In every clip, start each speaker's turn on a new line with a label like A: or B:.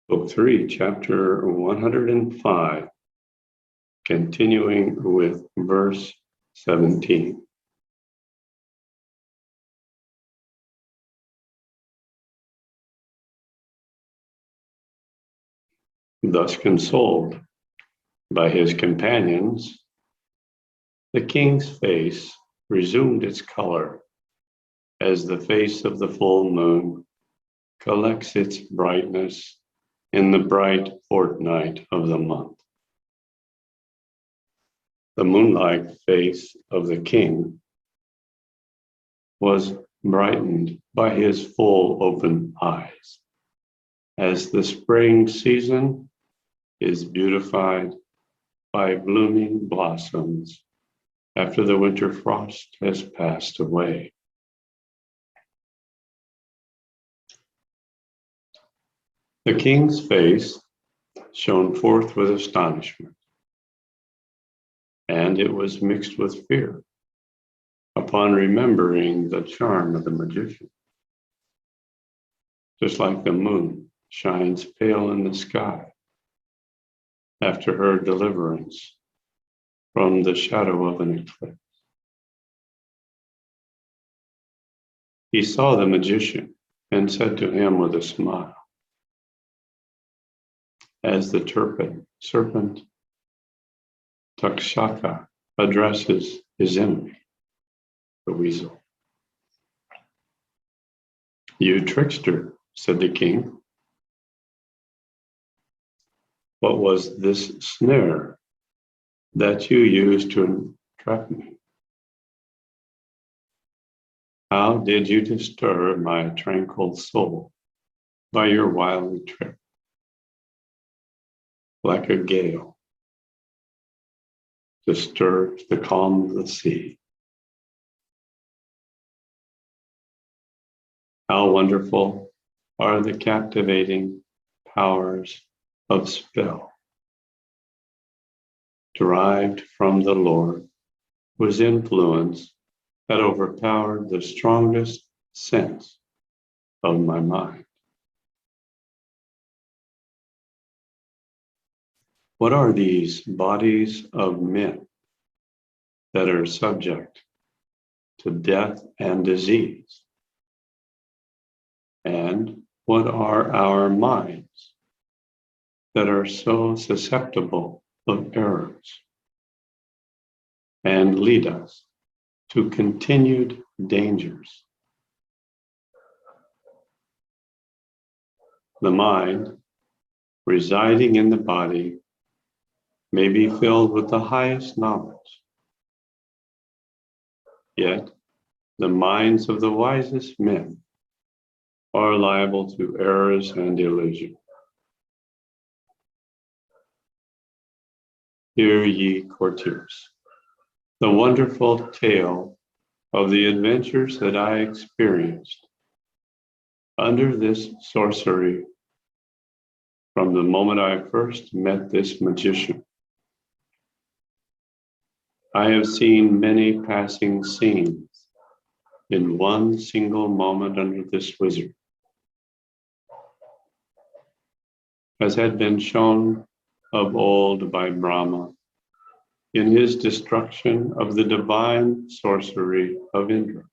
A: Book 3, Chapter 105, continuing with verse 17. Thus consoled by his companions, the king's face resumed its color as the face of the full moon collects its brightness in the bright fortnight of the month. The moonlike face of the king was brightened by his full open eyes, as the spring season is beautified by blooming blossoms after the winter frost has passed away. The king's face shone forth with astonishment, and it was mixed with fear upon remembering the charm of the magician. Just like the moon shines pale in the sky after her deliverance from the shadow of an eclipse. He saw the magician and said to him with a smile, as the serpent Takshaka addresses his enemy, the weasel. "You trickster," said the king. "What was this snare that you used to entrap me? How did you disturb my tranquil soul by your wily trick? Like a gale disturbs the calm of the sea. How wonderful are the captivating powers of spell, derived from the Lord, whose influence had overpowered the strongest sense of my mind." What are these bodies of men that are subject to death and disease? And what are our minds that are so susceptible of errors and lead us to continued dangers? The mind residing in the body may be filled with the highest knowledge, yet the minds of the wisest men are liable to errors and illusion. Hear ye courtiers, the wonderful tale of the adventures that I experienced under this sorcery from the moment I first met this magician. I have seen many passing scenes in one single moment under this wizard, as had been shown of old by Brahma in his destruction of the divine sorcery of Indra.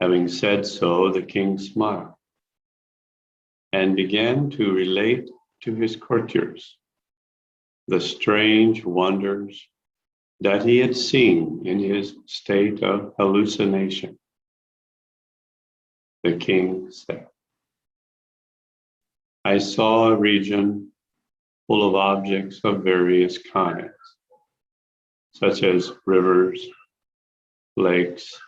A: Having said so, the king smiled and began to relate to his courtiers the strange wonders that he had seen in his state of hallucination. The king said, "I saw a region full of objects of various kinds, such as rivers, lakes,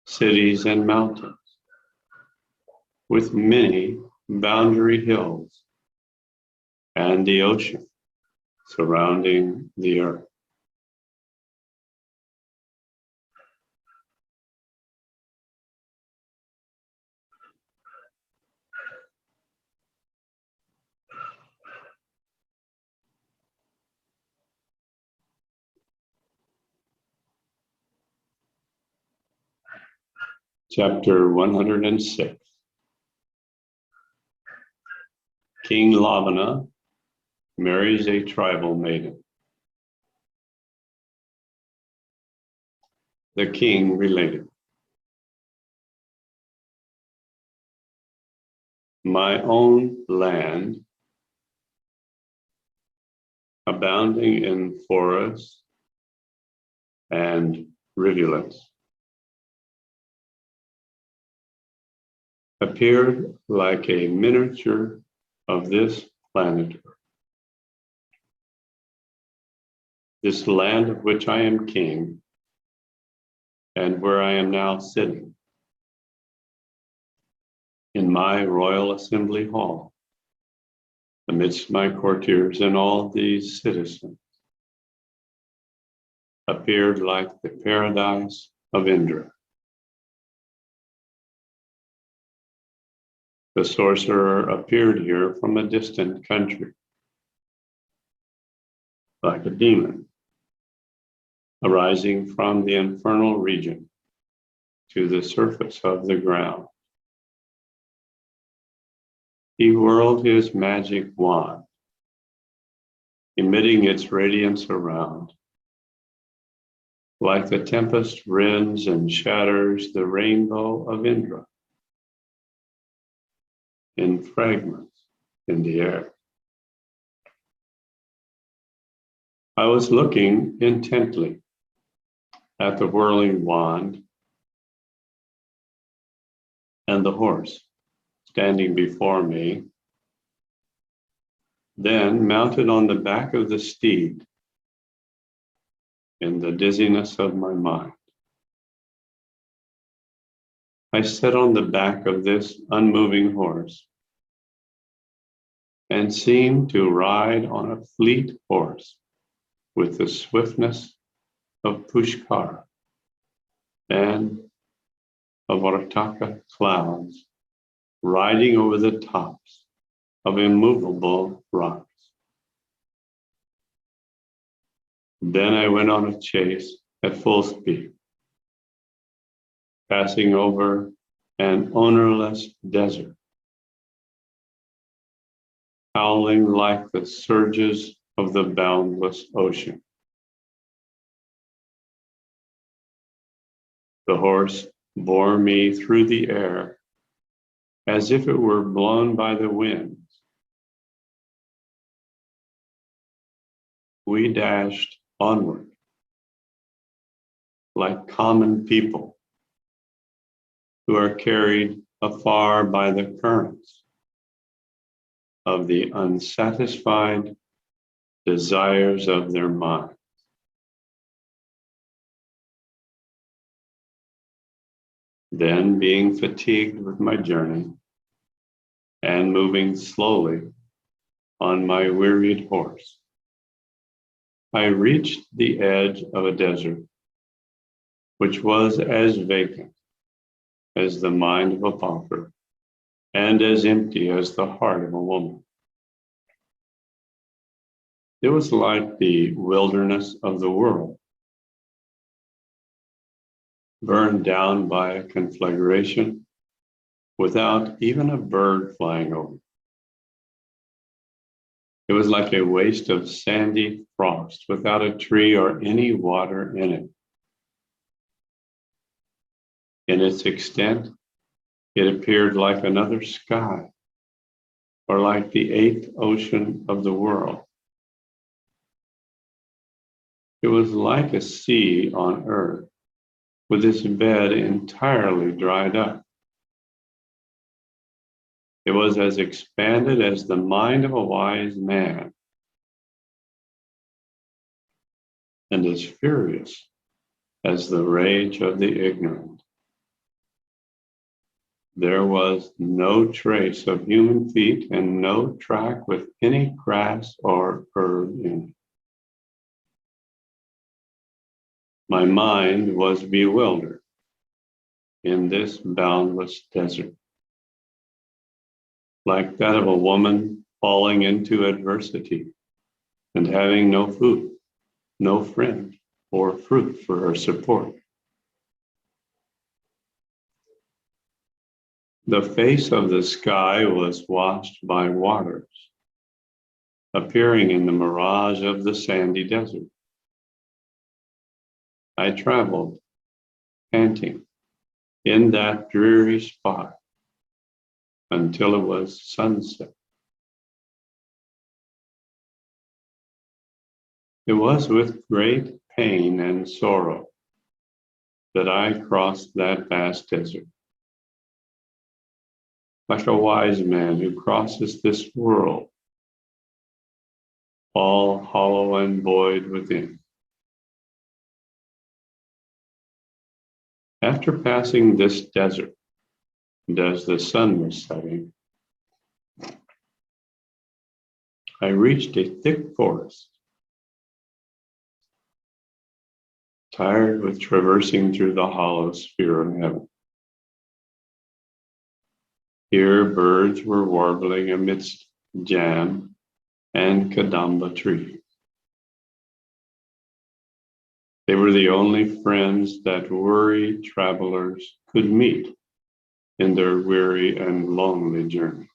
A: cities, and mountains, with many boundary hills and the ocean surrounding the earth. Chapter 106. King Lavana marries a tribal maiden. The king related, "My own land, abounding in forests and rivulets, appeared like a miniature of this planet. This land of which I am king, and where I am now sitting, in my royal assembly hall, amidst my courtiers and all these citizens, appeared like the paradise of Indra. The sorcerer appeared here from a distant country, like a demon, arising from the infernal region to the surface of the ground. He whirled his magic wand, emitting its radiance around. Like the tempest rends and shatters the rainbow of Indra in fragments in the air. I was looking intently at the whirling wand and the horse standing before me, then mounted on the back of the steed in the dizziness of my mind. I sat on the back of this unmoving horse and seemed to ride on a fleet horse with the swiftness of Pushkar and of Vartaka clouds riding over the tops of immovable rocks. Then I went on a chase at full speed, passing over an ownerless desert, howling like the surges of the boundless ocean. The horse bore me through the air as if it were blown by the winds. We dashed onward like common people who are carried afar by the currents of the unsatisfied desires of their mind. Then, being fatigued with my journey and moving slowly on my wearied horse, I reached the edge of a desert, which was as vacant as the mind of a pauper and as empty as the heart of a woman. It was like the wilderness of the world, burned down by a conflagration without even a bird flying over. It was like a waste of sandy frost without a tree or any water in it. In its extent, it appeared like another sky, or like the eighth ocean of the world. It was like a sea on earth, with its bed entirely dried up. It was as expanded as the mind of a wise man, and as furious as the rage of the ignorant. There was no trace of human feet and no track with any grass or herb in it. My mind was bewildered in this boundless desert, like that of a woman falling into adversity and having no food, no friend, or fruit for her support. The face of the sky was washed by waters, appearing in the mirage of the sandy desert. I traveled, panting, in that dreary spot until it was sunset. It was with great pain and sorrow that I crossed that vast desert. Like a wise man who crosses this world, all hollow and void within. After passing this desert, and as the sun was setting, I reached a thick forest. Tired with traversing through the hollow sphere of heaven. Here birds were warbling amidst jam and kadamba trees. They were the only friends that weary travelers could meet in their weary and lonely journey.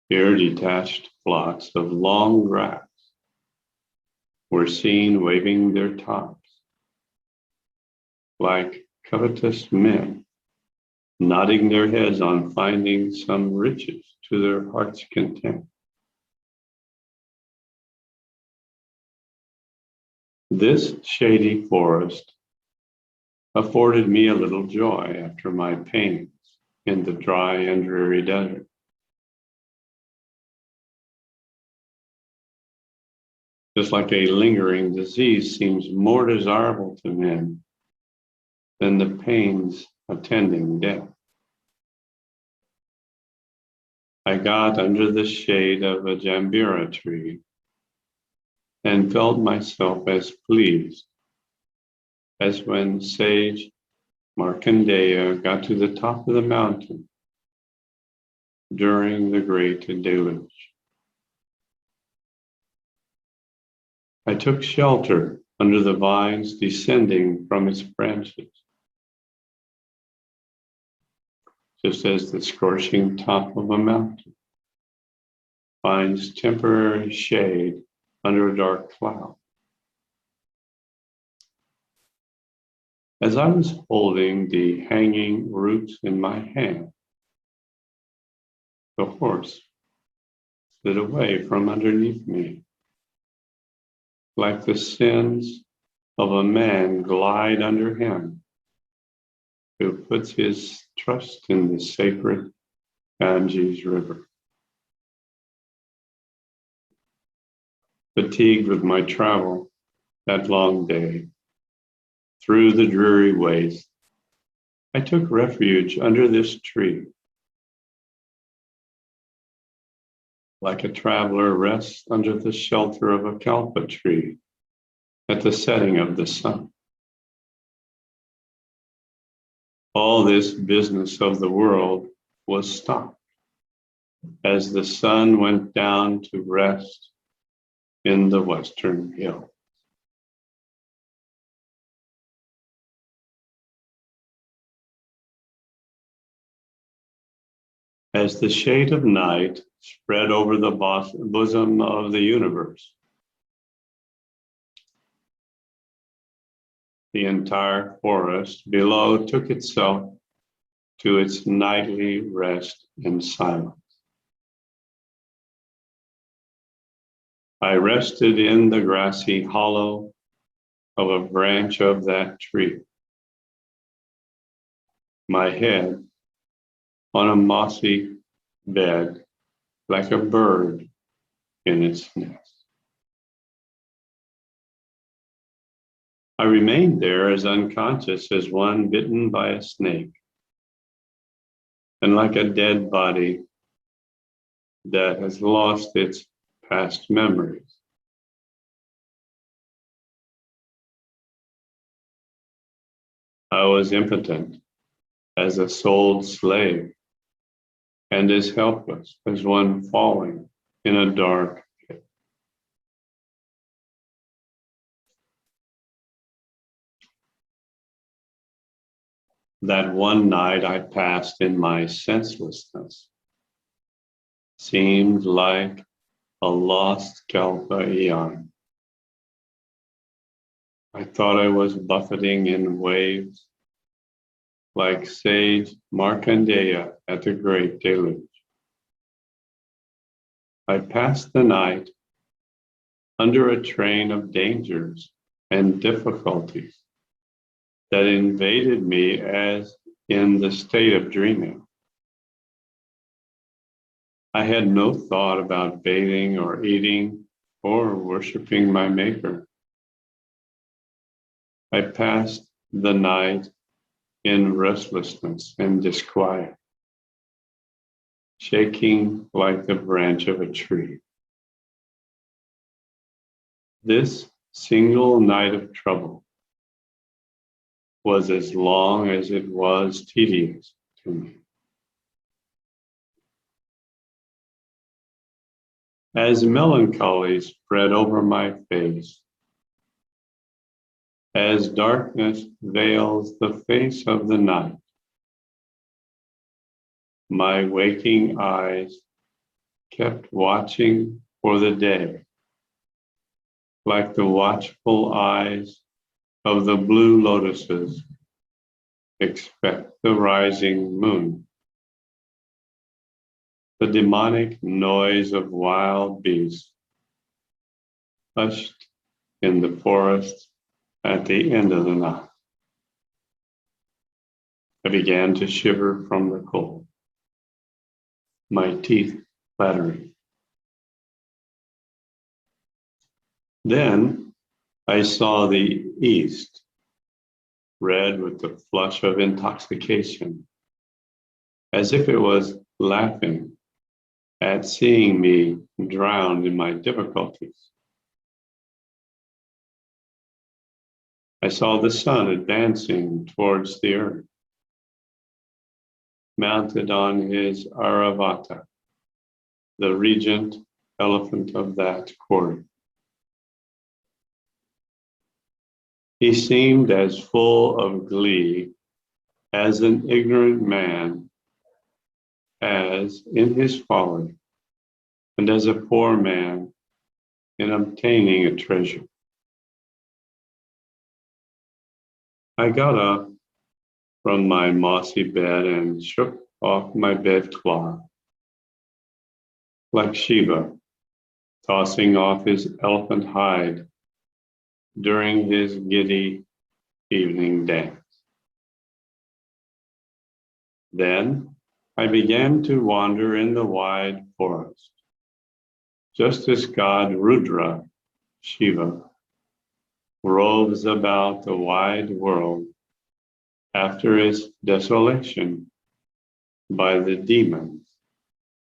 A: Here detached flocks of long grass were seen waving their tops, like covetous men, nodding their heads on finding some riches to their heart's content. This shady forest afforded me a little joy after my pains in the dry and dreary desert. Just like a lingering disease seems more desirable to men than the pains attending death. I got under the shade of a jambira tree and felt myself as pleased as when sage Markandeya got to the top of the mountain during the great deluge. I took shelter under the vines descending from its branches, just as the scorching top of a mountain finds temporary shade under a dark cloud. As I was holding the hanging roots in my hand, the horse slid away from underneath me, like the sins of a man glide under him who puts his trust in the sacred Ganges River. Fatigued with my travel that long day through the dreary waste, I took refuge under this tree. Like a traveler rests under the shelter of a kalpa tree at the setting of the sun. All this business of the world was stopped as the sun went down to rest in the western hill. As the shade of night spread over the bosom of the universe, the entire forest below took itself to its nightly rest in silence. I rested in the grassy hollow of a branch of that tree, my head on a mossy bed like a bird in its nest. I remained there as unconscious as one bitten by a snake, and like a dead body that has lost its past memories. I was impotent as a sold slave and as helpless as one falling in a dark pit. That one night I passed in my senselessness seemed like a lost Kalpa eon. I thought I was buffeting in waves like sage Markandeya at the great deluge. I passed the night under a train of dangers and difficulties that invaded me as in the state of dreaming. I had no thought about bathing or eating or worshiping my maker. I passed the night in restlessness and disquiet, shaking like the branch of a tree. This single night of trouble was as long as it was tedious to me. As melancholy spread over my face, as darkness veils the face of the night, my waking eyes kept watching for the day, like the watchful eyes of the blue lotuses expect the rising moon. The demonic noise of wild beasts hushed in the forest at the end of the night. I began to shiver from the cold, my teeth clattering. Then I saw the east, red with the flush of intoxication, as if it was laughing at seeing me drowned in my difficulties. I saw the sun advancing towards the earth, mounted on his Aravata, the regent elephant of that court. He seemed as full of glee as an ignorant man, as in his folly, and as a poor man in obtaining a treasure. I got up from my mossy bed and shook off my bedcloth, like Shiva tossing off his elephant hide during his giddy evening dance. Then I began to wander in the wide forest, just as God Rudra, Shiva, roves about the wide world after its desolation by the demons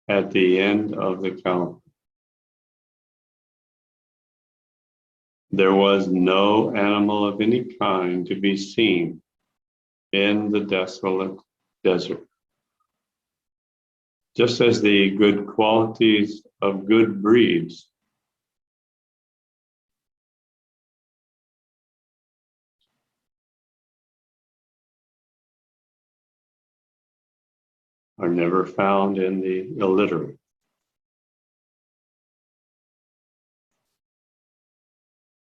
A: at the end of the Kalpa. There was no animal of any kind to be seen in the desolate desert. Just as the good qualities of good breeds are never found in the illiterate.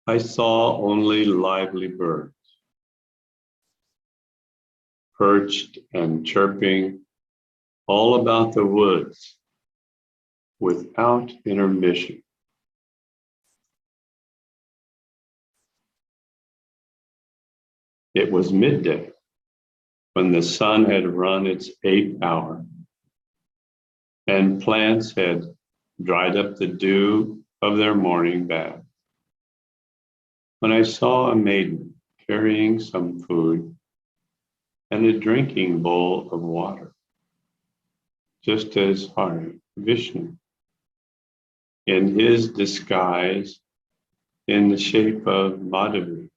A: I saw only lively birds, perched and chirping all about the woods without intermission. It was midday when the sun had run its 8th hour and plants had dried up the dew of their morning bath. When I saw a maiden carrying some food and a drinking bowl of water, just as Hari, Vishnu, in his disguise in the shape of Madhavi,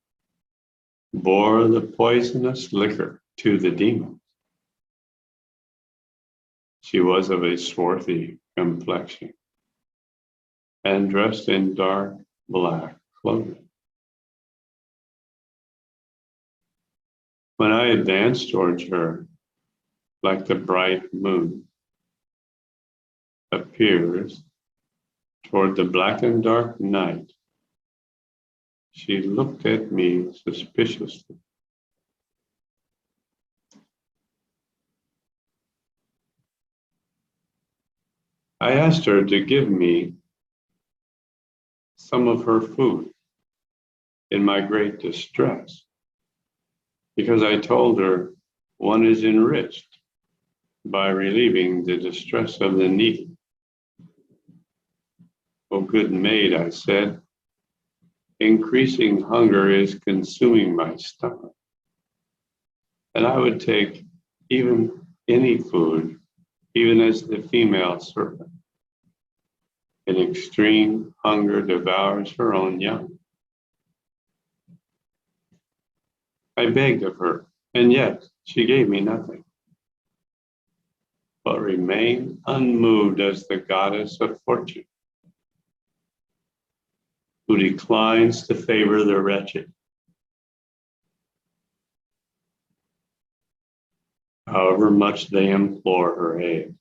A: bore the poisonous liquor to the demons. She was of a swarthy complexion and dressed in dark black clothing. When I advanced towards her, like the bright moon appears toward the black and dark night, she looked at me suspiciously. I asked her to give me some of her food in my great distress, because I told her one is enriched by relieving the distress of the needy. "Oh, good maid," I said, "increasing hunger is consuming my stomach, and I would take even any food, even as the female serpent in extreme hunger devours her own young." I begged of her, and yet she gave me nothing, but remained unmoved as the goddess of fortune, who declines to favor the wretched, however much they implore her aid.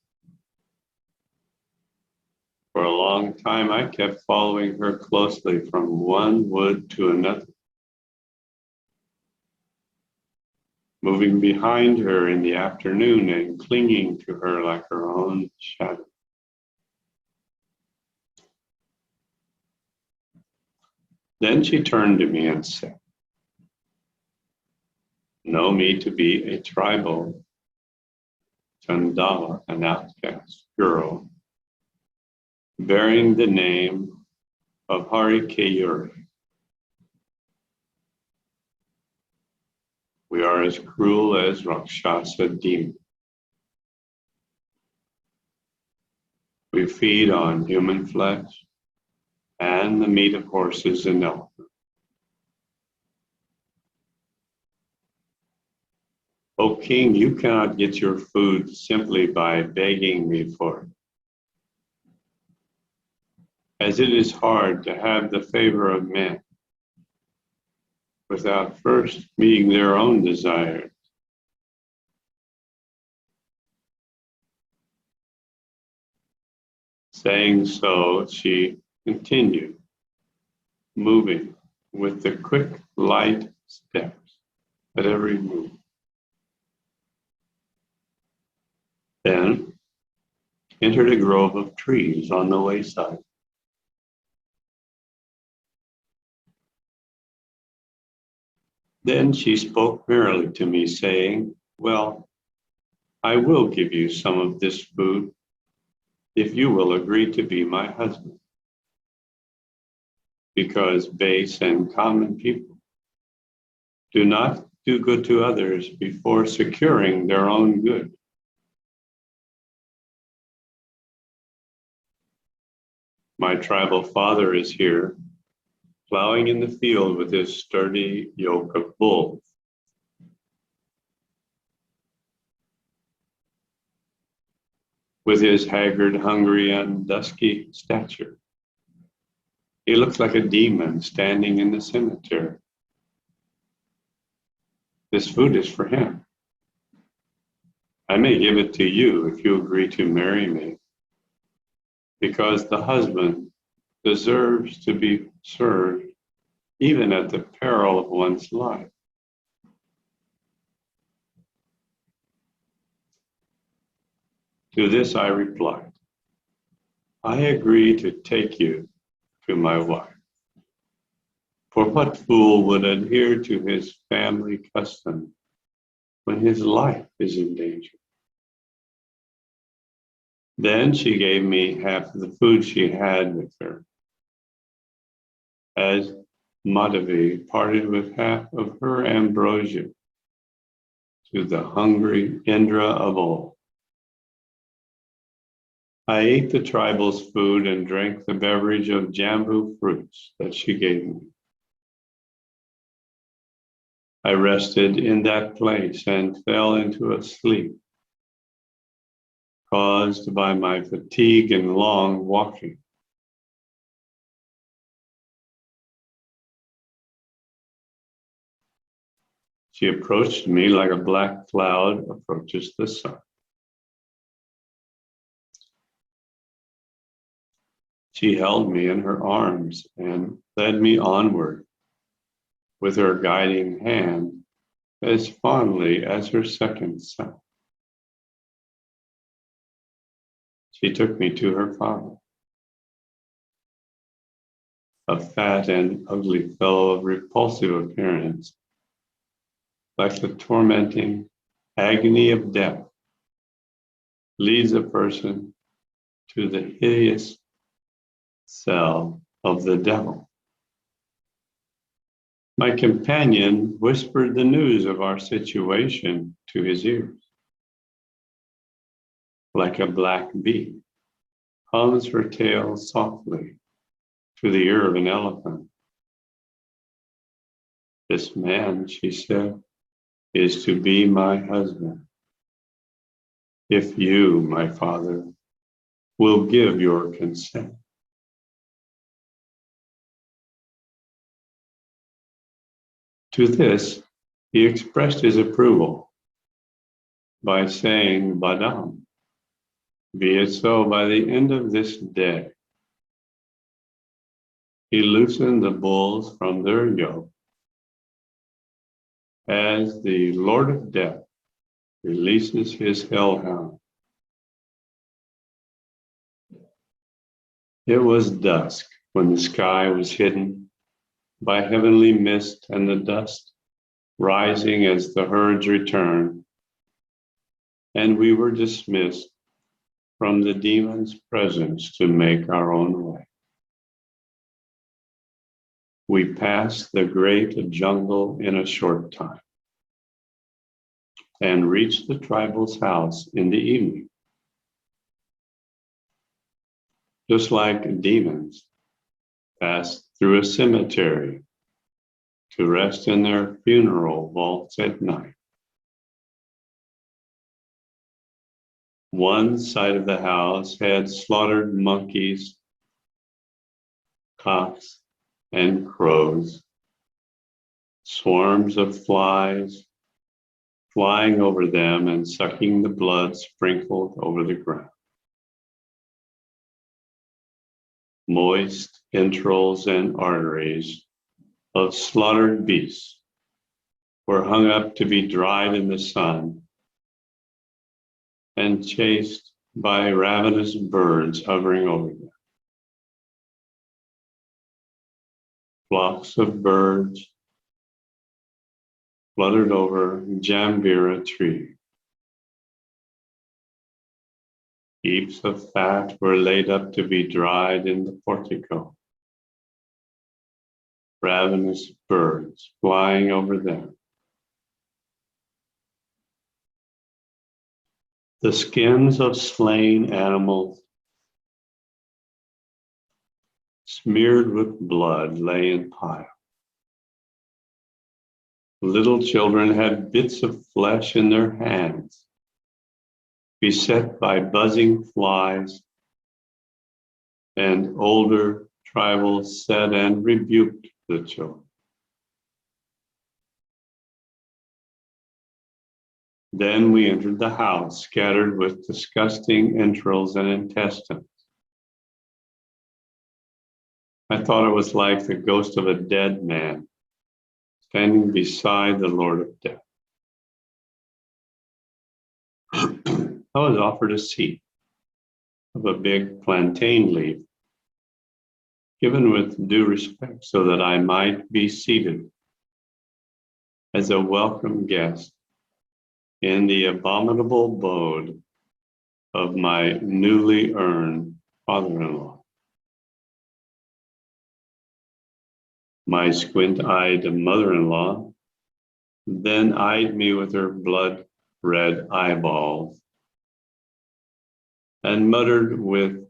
A: For a long time, I kept following her closely from one wood to another, moving behind her in the afternoon and clinging to her like her own shadow. Then she turned to me and said, "Know me to be a tribal Chandala, an outcast girl, bearing the name of Harikayuri. We are as cruel as Rakshasa demons. We feed on human flesh and the meat of horses and elephants. O king, you cannot get your food simply by begging me for it, as it is hard to have the favor of men without first meeting their own desires. Saying so, she continued, moving with the quick, light steps at every move. Then entered a grove of trees on the wayside. Then she spoke merrily to me, saying, "Well, I will give you some of this food if you will agree to be my husband, because base and common people do not do good to others before securing their own good." My tribal father is here, plowing in the field with his sturdy yoke of bulls. With his haggard, hungry, and dusky stature, he looks like a demon standing in the cemetery. This food is for him. I may give it to you if you agree to marry me, because the husband deserves to be served even at the peril of one's life. To this I replied, "I agree to take you to my wife. For what fool would adhere to his family custom when his life is in danger?" Then she gave me half of the food she had with her, as Madhavi parted with half of her ambrosia to the hungry Indra of old. I ate the tribal's food and drank the beverage of jambu fruits that she gave me. I rested in that place and fell into a sleep caused by my fatigue and long walking. She approached me like a black cloud approaches the sun. She held me in her arms and led me onward with her guiding hand as fondly as her second son. She took me to her father, a fat and ugly fellow of repulsive appearance, like the tormenting agony of death leads a person to the hideous cell of the devil. My companion whispered the news of our situation to his ears. Like a black bee, hums her tail softly to the ear of an elephant. This man, she said, is to be my husband. If you, my father, will give your consent. To this, he expressed his approval by saying, Madame, be it so by the end of this day. He loosened the bulls from their yoke as the Lord of Death releases his hellhound. It was dusk when the sky was hidden by heavenly mist and the dust rising as the herds returned, and we were dismissed from the demon's presence to make our own way. We passed the great jungle in a short time and reached the tribal's house in the evening. Just like demons passed through a cemetery to rest in their funeral vaults at night. One side of the house had slaughtered monkeys, cocks, and crows, swarms of flies flying over them and sucking the blood sprinkled over the ground. Moist entrails and arteries of slaughtered beasts were hung up to be dried in the sun and chased by ravenous birds hovering over them. Flocks of birds fluttered over Jambira tree. Heaps of fat were laid up to be dried in the portico. Ravenous birds flying over them. The skins of slain animals, smeared with blood, lay in piles. Little children had bits of flesh in their hands, beset by buzzing flies, and older tribals said and rebuked the children. Then we entered the house, scattered with disgusting entrails and intestines. I thought it was like the ghost of a dead man standing beside the Lord of Death. I was offered a seat of a big plantain leaf, given with due respect so that I might be seated as a welcome guest in the abominable abode of my newly earned father-in-law. My squint-eyed mother-in-law then eyed me with her blood-red eyeballs and muttered with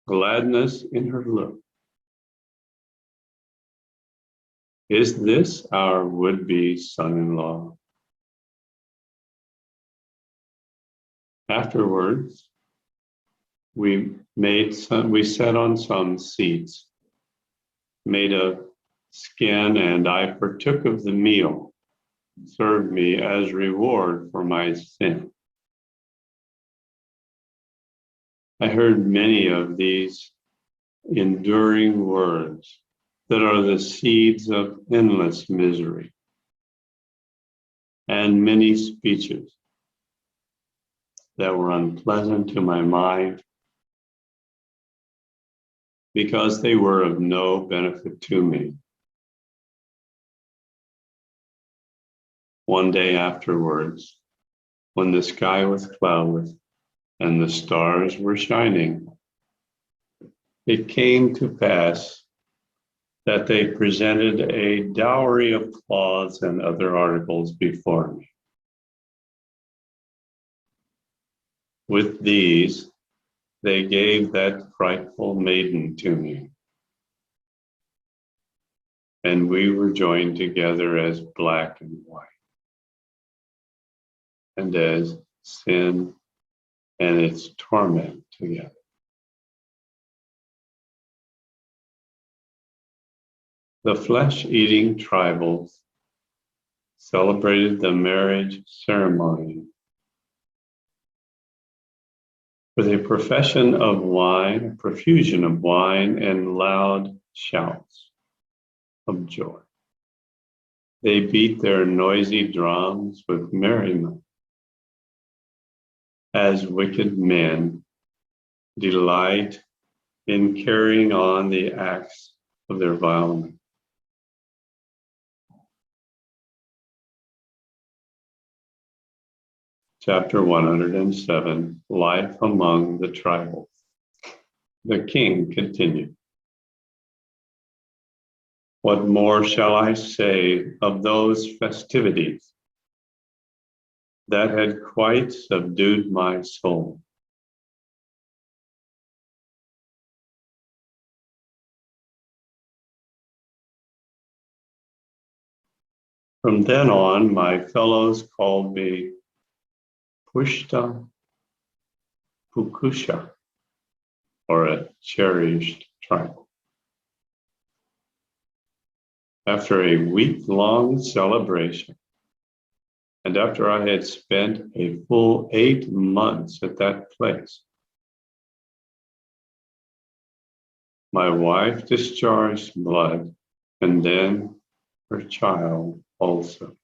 A: gladness in her look, "Is this our would-be son-in-law?" Afterwards, we sat on some seats made of skin, and I partook of the meal serve me as reward for my sin. I heard many of these enduring words that are the seeds of endless misery, and many speeches that were unpleasant to my mind because they were of no benefit to me. One day afterwards, when the sky was cloudless and the stars were shining, it came to pass that they presented a dowry of cloths and other articles before me. With these, they gave that frightful maiden to me, and we were joined together as black and white, and as sin and its torment together. The flesh-eating tribals celebrated the marriage ceremony with a profusion of wine and loud shouts of joy. They beat their noisy drums with merriment as wicked men delight in carrying on the acts of their violence. Chapter 107, Life Among the Tribals. The king continued, "What more shall I say of those festivities that had quite subdued my soul? From then on, my fellows called me Pushta Pukusha, or a cherished tribal. After a week-long celebration, and after I had spent a full 8 months at that place, my wife discharged blood, and then her child also.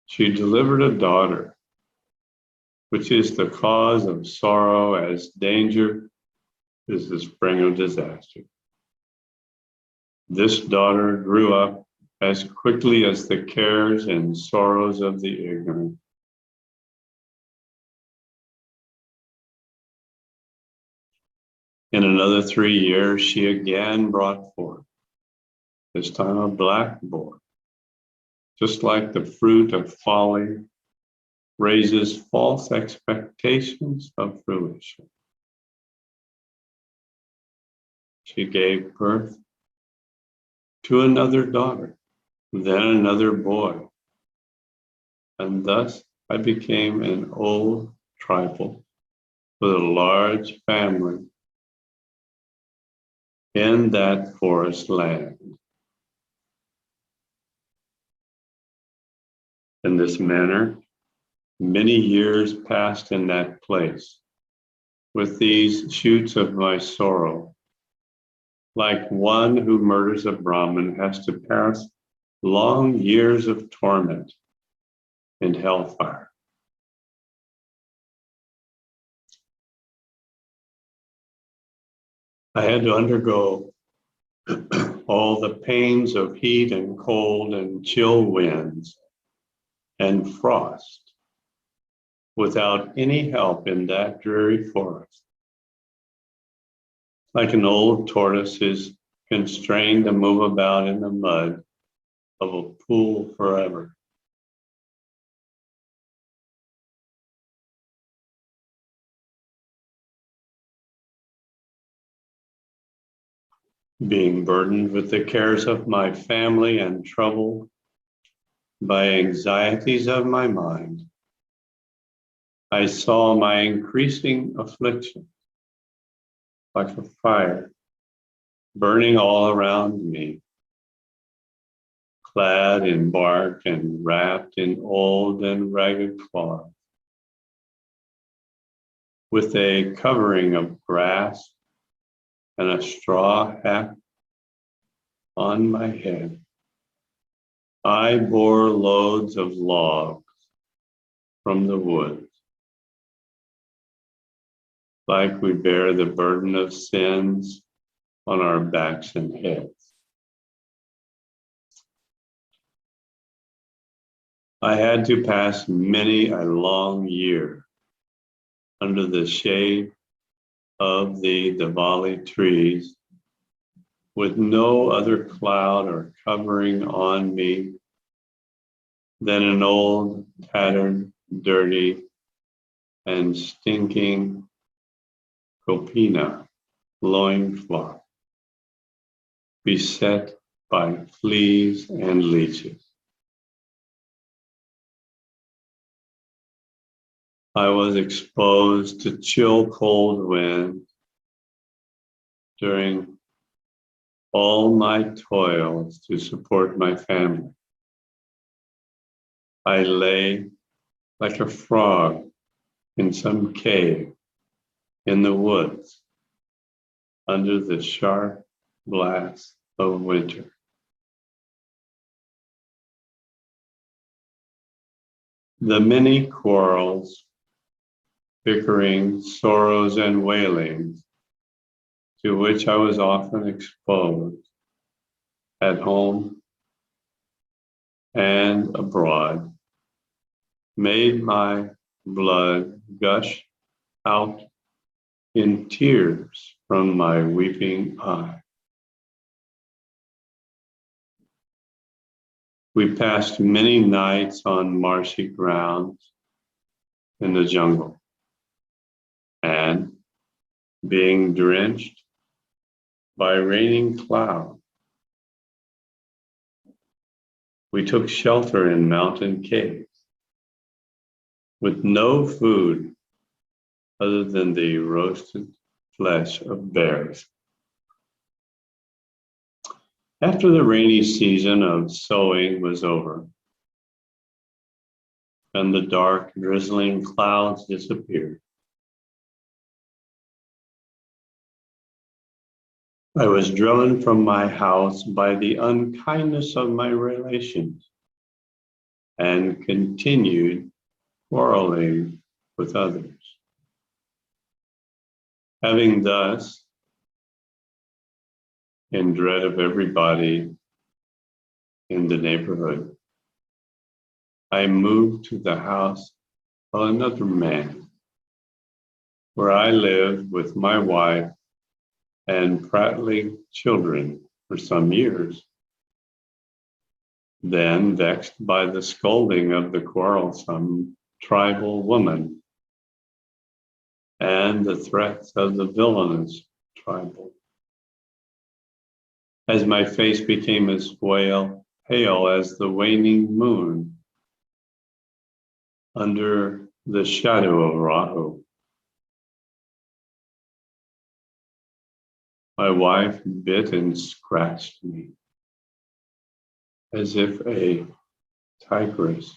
A: She delivered a daughter, which is the cause of sorrow, as danger is the spring of disaster. This daughter grew up as quickly as the cares and sorrows of the ignorant. In another 3 years, she again brought forth, this time a black boy, just like the fruit of folly raises false expectations of fruition. She gave birth to another daughter, then another boy, and thus I became an old tribal with a large family in that forest land. In this manner, many years passed in that place, with these shoots of my sorrow, like one who murders a Brahmin has to pass long years of torment in hellfire. I had to undergo all the pains of heat and cold and chill winds and frost without any help in that dreary forest. Like an old tortoise is constrained to move about in the mud of a pool forever. Being burdened with the cares of my family and troubled by anxieties of my mind, I saw my increasing affliction like a fire burning all around me, clad in bark and wrapped in old and ragged cloth, with a covering of grass and a straw hat on my head. I bore loads of logs from the woods, like we bear the burden of sins on our backs and heads. I had to pass many a long year under the shade of the Diwali trees, with no other cloud or covering on me than an old, tattered, dirty, and stinking copina loincloth, beset by fleas and leeches. I was exposed to chill, cold winds during all my toils to support my family. I lay like a frog in some cave in the woods under the sharp blast of winter. The many quarrels, bickering, sorrows, and wailings to which I was often exposed at home and abroad made my blood gush out in tears from my weeping eye. We passed many nights on marshy grounds in the jungle, and being drenched by raining clouds, we took shelter in mountain caves with no food other than the roasted flesh of bears. After the rainy season of sowing was over and the dark, drizzling clouds disappeared, I was driven from my house by the unkindness of my relations and continued quarreling with others. Having thus, in dread of everybody in the neighborhood, I moved to the house of another man, where I lived with my wife and prattling children for some years. Then, vexed by the scolding of the quarrelsome tribal woman and the threats of the villainous tribal, as my face became as pale as the waning moon under the shadow of Rahu, my wife bit and scratched me as if a tigress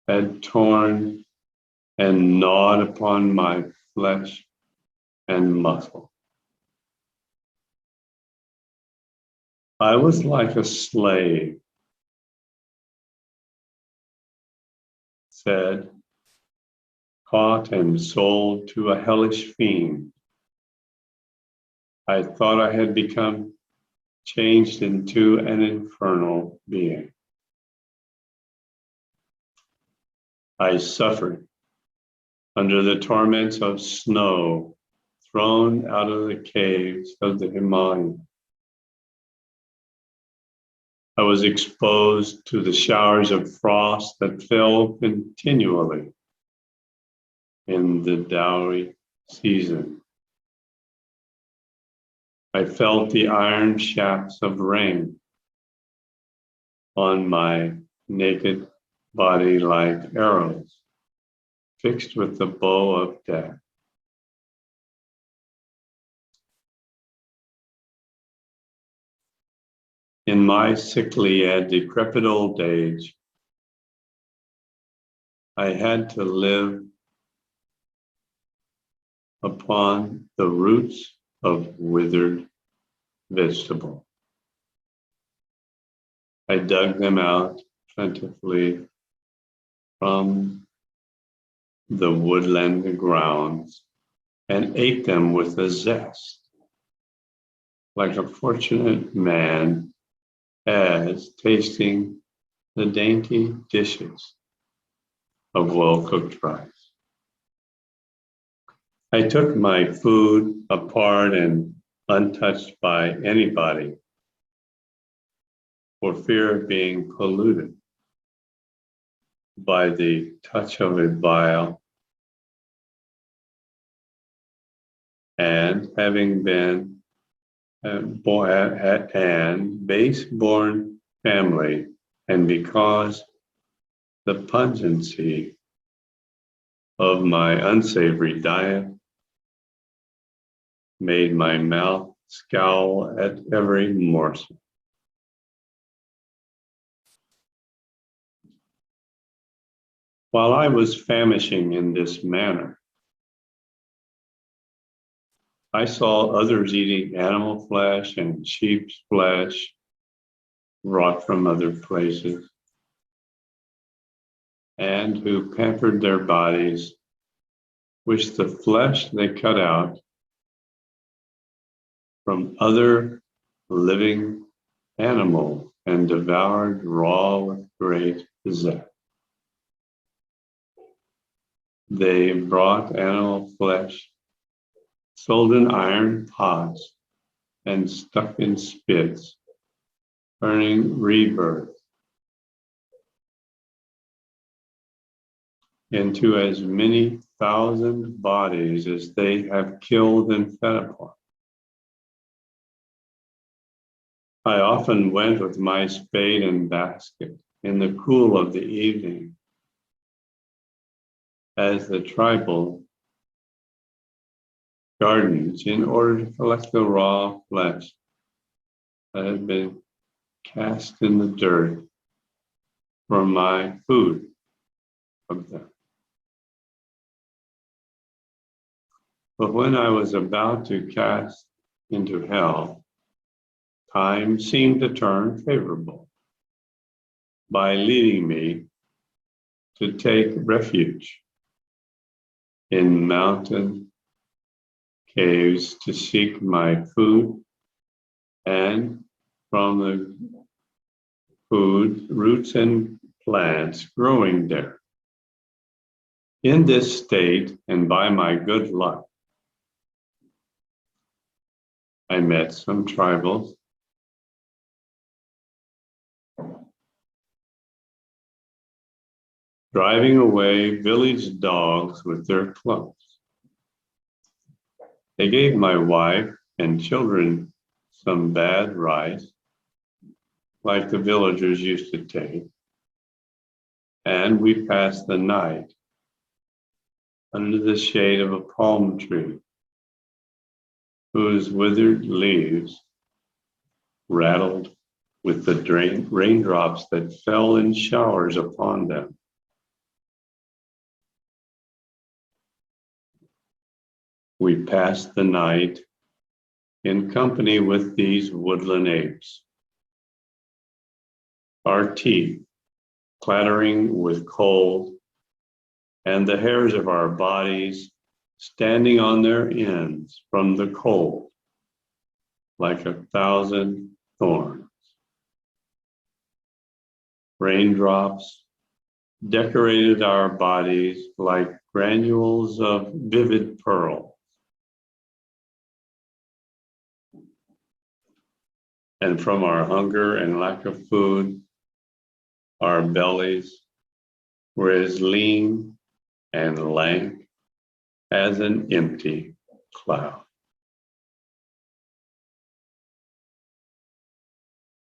A: had torn and gnawed upon my flesh and muscle. I was like a slave, said, caught and sold to a hellish fiend. I thought I had become changed into an infernal being. I suffered under the torments of snow thrown out of the caves of the Himalayas. I was exposed to the showers of frost that fell continually in the dowry season. I felt the iron shafts of rain on my naked body like arrows fixed with the bow of death. In my sickly and decrepit old age, I had to live upon the roots of withered vegetable. I dug them out plentifully from the woodland grounds and ate them with a zest, like a fortunate man as tasting the dainty dishes of well-cooked rice. I took my food apart and untouched by anybody for fear of being polluted by the touch of a vial, and having been an base-born family, and because the pungency of my unsavory diet made my mouth scowl at every morsel. While I was famishing in this manner, I saw others eating animal flesh and sheep's flesh brought from other places, and who pampered their bodies with the flesh they cut out from other living animals and devoured raw with great zest. They brought animal flesh, sold in iron pots, and stuck in spits, earning rebirth into as many thousand bodies as they have killed and fed upon. I often went with my spade and basket in the cool of the evening as the tribal gardens in order to collect the raw flesh that had been cast in the dirt for my food of them. But when I was about to cast into hell, time seemed to turn favorable by leading me to take refuge in mountain caves to seek my food, and from the food, roots and plants growing there. In this state, and by my good luck, I met some tribals driving away village dogs with their clubs. They gave my wife and children some bad rice, like the villagers used to take, and we passed the night under the shade of a palm tree, whose withered leaves rattled with the raindrops that fell in showers upon them. We passed the night in company with these woodland apes, our teeth clattering with cold, and the hairs of our bodies standing on their ends from the cold like 1,000 thorns. Raindrops decorated our bodies like granules of vivid pearl. And from our hunger and lack of food, our bellies were as lean and lank as an empty cloud.